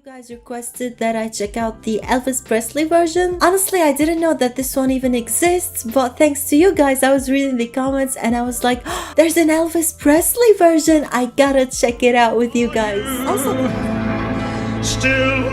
guys requested that I check out the Elvis Presley version. Honestly, I didn't know that this one even exists, but thanks to you guys, I was reading the comments and I was like, oh, there's an Elvis Presley version. I gotta check it out with you guys. Also, still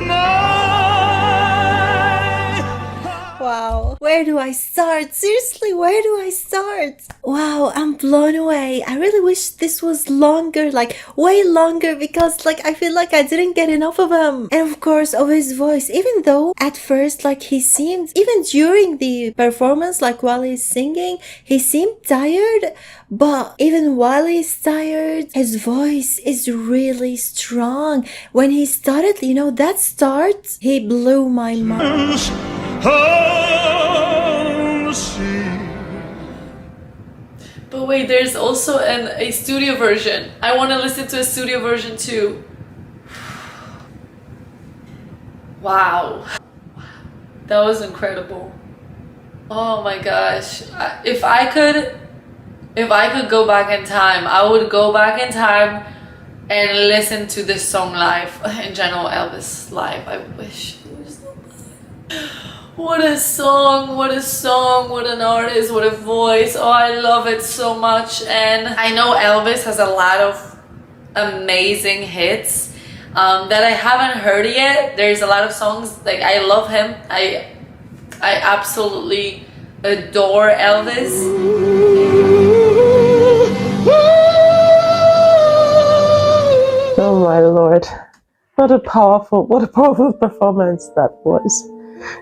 wow, where do I start? Seriously, where do I start? Wow, I'm blown away. I really wish this was longer, like way longer, because like I feel like I didn't get enough of him. And of course of his voice, even though at first like he seemed, even during the performance, like while he's singing, he seemed tired, but even while he's tired, his voice is really strong. When he started, you know, that start, he blew my mind. But wait, there's also a studio version. I want to listen to a studio version too. Wow. That was incredible. Oh my gosh. If I could go back in time, I would go back in time and listen to this song live. In general, Elvis live. I wish it was so good. What a song, what a song, what an artist, what a voice. Oh, I love it so much. And I know Elvis has a lot of amazing hits that I haven't heard yet. There's a lot of songs, like I love him. I absolutely adore Elvis. Oh my Lord. What a powerful performance that was.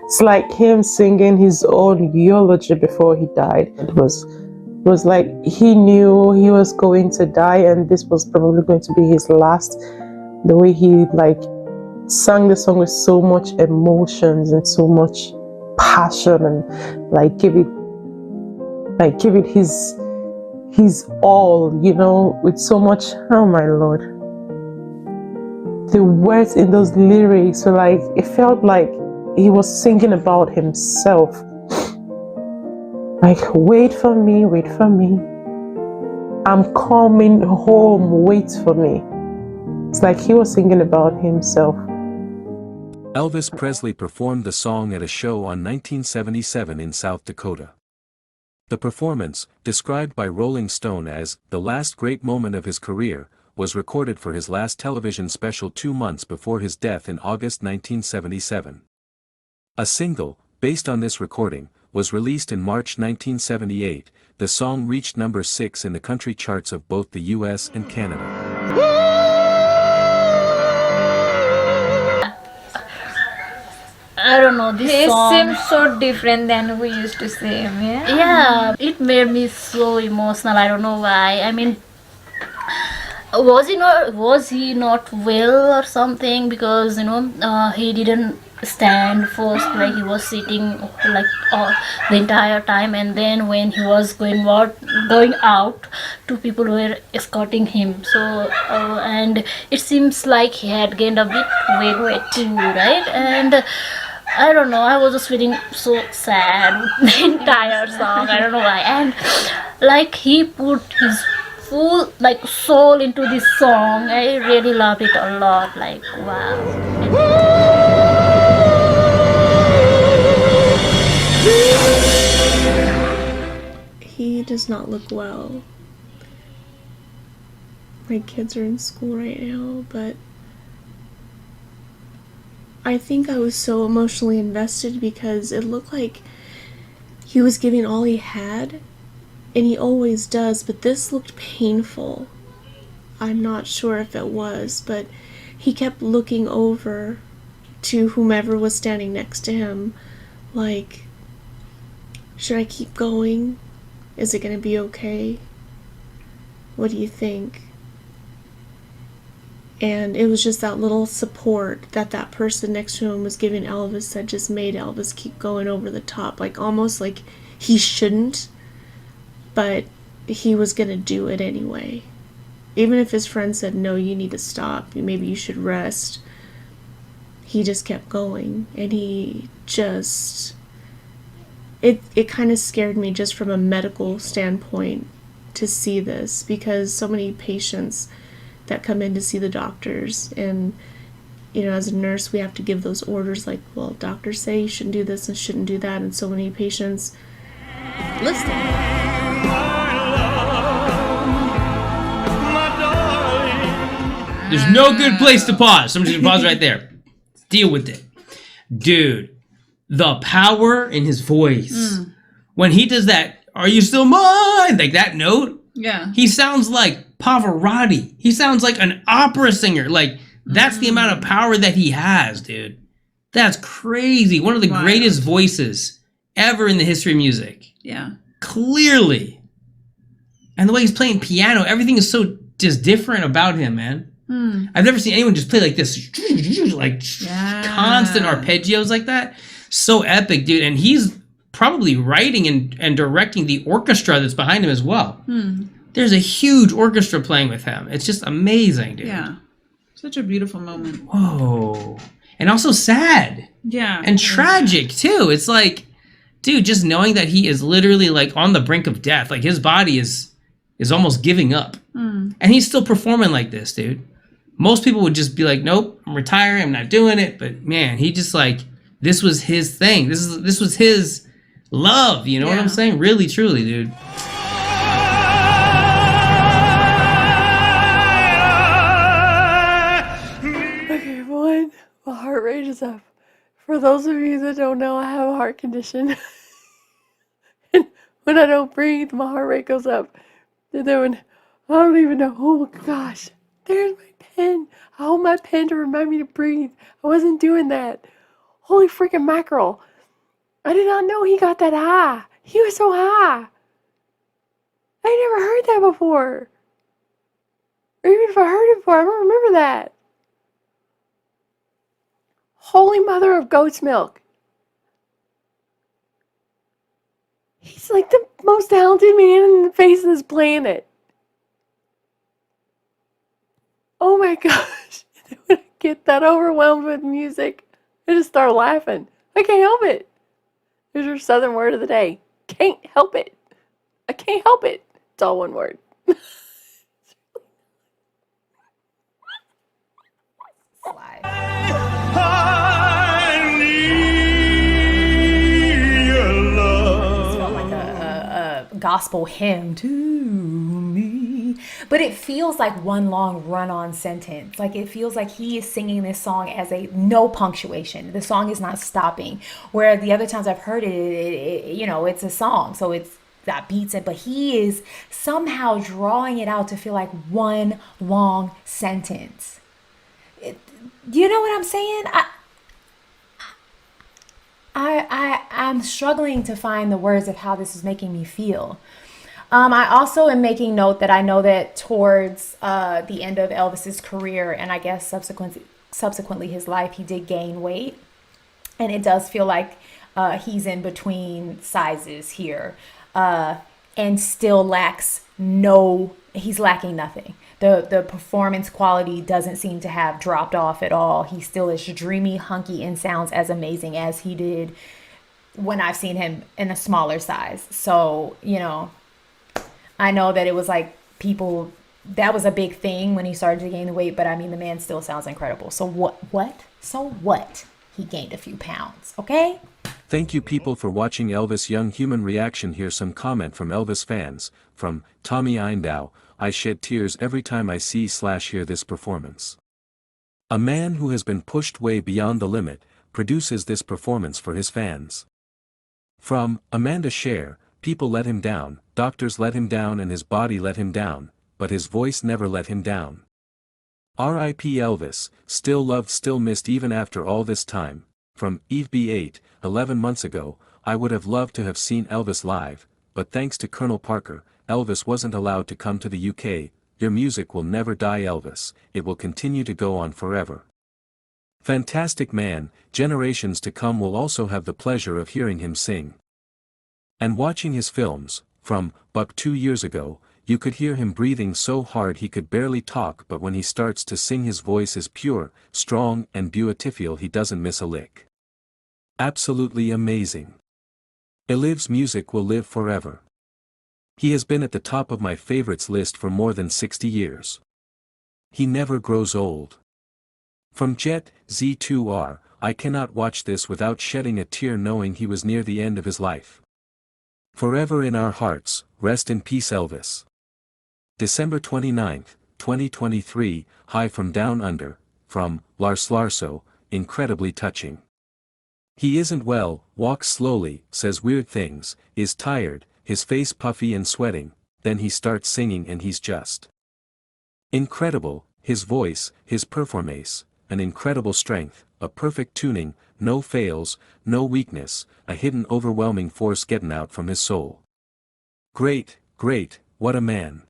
It's like him singing his own eulogy before he died. It was like he knew he was going to die and this was probably going to be his last. The way he like sang the song with so much emotions and so much passion and like give it his all, you know, with so much. Oh my Lord. The words in those lyrics were like, it felt like he was singing about himself. Like, wait for me, I'm coming home, wait for me. It's like he was singing about himself. Elvis Presley performed the song at a show on 1977 in South Dakota. The performance, described by Rolling Stone as the last great moment of his career, was recorded for his last television special 2 months before his death in August 1977. A single, based on this recording, was released in March 1978. The song reached number 6 in the country charts of both the US and Canada. I don't know, this song seems so different than we used to see him, yeah? Yeah, it made me so emotional. I don't know why. I mean, was he not well or something? Because, you know, he didn't stand first, like he was sitting like the entire time, and then when he was going out, two people were escorting him. So and it seems like he had gained a bit weight too, right? And I don't know, I was just feeling so sad with the entire song. I don't know why. And like he put his full like soul into this song. I really loved it a lot. Like, wow. He does not look well. My kids are in school right now, but I think I was so emotionally invested because it looked like he was giving all he had, and he always does, but this looked painful. I'm not sure if it was, but he kept looking over to whomever was standing next to him, like, should I keep going? Is it gonna be okay? What do you think? And it was just that little support that that person next to him was giving Elvis that just made Elvis keep going over the top, like almost like he shouldn't, but he was gonna do it anyway. Even if his friend said, no, you need to stop, maybe you should rest, he just kept going. And he just, it kind of scared me just from a medical standpoint to see this, because so many patients that come in to see the doctors, and as a nurse, we have to give those orders like, well, doctors say you shouldn't do this and shouldn't do that, and so many patients listen. There's no good place to pause. Somebody's gonna pause right there. Deal with it. Dude, the power in his voice. When he does that, "Are you still mine?" Like that note. Yeah. He sounds like Pavarotti. He sounds like an opera singer. Like, that's the amount of power that he has, dude. That's crazy. One of the greatest voices ever in the history of music. Yeah. Clearly. And the way he's playing piano, everything is so just different about him, man. I've never seen anyone just play like this, like constant arpeggios like that. So epic, dude. And he's probably writing and directing the orchestra that's behind him as well. There's a huge orchestra playing with him. It's just amazing, dude. Yeah. Such a beautiful moment. Whoa. And also sad. Yeah. And tragic, too. It's like, dude, just knowing that he is literally like on the brink of death. Like his body is almost giving up. And he's still performing like this, dude. Most people would just be like, nope, I'm retiring, I'm not doing it. But man, he just like, this was his thing. This was his love, you know what I'm saying? Really, truly, dude. Okay, everyone, my heart rate is up. For those of you that don't know, I have a heart condition. And when I don't breathe, my heart rate goes up. And then when I don't even know, oh my gosh, there's my pen. I hold my pen to remind me to breathe. I wasn't doing that. Holy freaking mackerel. I did not know he got that high. He was so high. I never heard that before. Or even if I heard it before, I don't remember that. Holy mother of goat's milk. He's like the most talented man in the face of this planet. Oh my gosh. When I get that overwhelmed with music, I just start laughing. I can't help it. There's your southern word of the day. Can't help it. I can't help it. It's all one word. Gospel hymn to me, but it feels like one long run-on sentence. Like it feels like he is singing this song as a no punctuation. The song is not stopping. Where the other times I've heard it, it's a song, so it's that beats it. But he is somehow drawing it out to feel like one long sentence. Do you know what I'm saying? I'm struggling to find the words of how this is making me feel. I also am making note that I know that towards the end of Elvis's career, and I guess subsequently his life, he did gain weight. And it does feel like he's in between sizes here and still he's lacking nothing. The performance quality doesn't seem to have dropped off at all. He still is dreamy, hunky, and sounds as amazing as he did when I've seen him in a smaller size. So, I know that it was like that was a big thing when he started to gain the weight, but I mean, the man still sounds incredible. So what? So what? He gained a few pounds, okay? Thank you people for watching Elvis Young Human Reaction. Here's some comment from Elvis fans. From Tommy Eindow, I shed tears every time I see/hear this performance. A man who has been pushed way beyond the limit, produces this performance for his fans. From Amanda Scher, people let him down, doctors let him down and his body let him down, but his voice never let him down. R.I.P. Elvis, still loved, still missed even after all this time. From Eve B8, 11 months ago, I would have loved to have seen Elvis live, but thanks to Colonel Parker, Elvis wasn't allowed to come to the UK. Your music will never die, Elvis, it will continue to go on forever. Fantastic man, generations to come will also have the pleasure of hearing him sing. And watching his films. From Buck 2 years ago, you could hear him breathing so hard he could barely talk, but when he starts to sing his voice is pure, strong and beautiful, he doesn't miss a lick. Absolutely amazing. Elvis music will live forever. He has been at the top of my favorites list for more than 60 years. He never grows old. From Jet Z2R, I cannot watch this without shedding a tear knowing he was near the end of his life. Forever in our hearts, rest in peace Elvis. December 29th, 2023, Hi from Down Under, from Lars Larso, incredibly touching. He isn't well, walks slowly, says weird things, is tired, his face puffy and sweating, then he starts singing and he's just incredible, his voice, his performance, an incredible strength, a perfect tuning, no fails, no weakness, a hidden overwhelming force getting out from his soul. Great, great, what a man.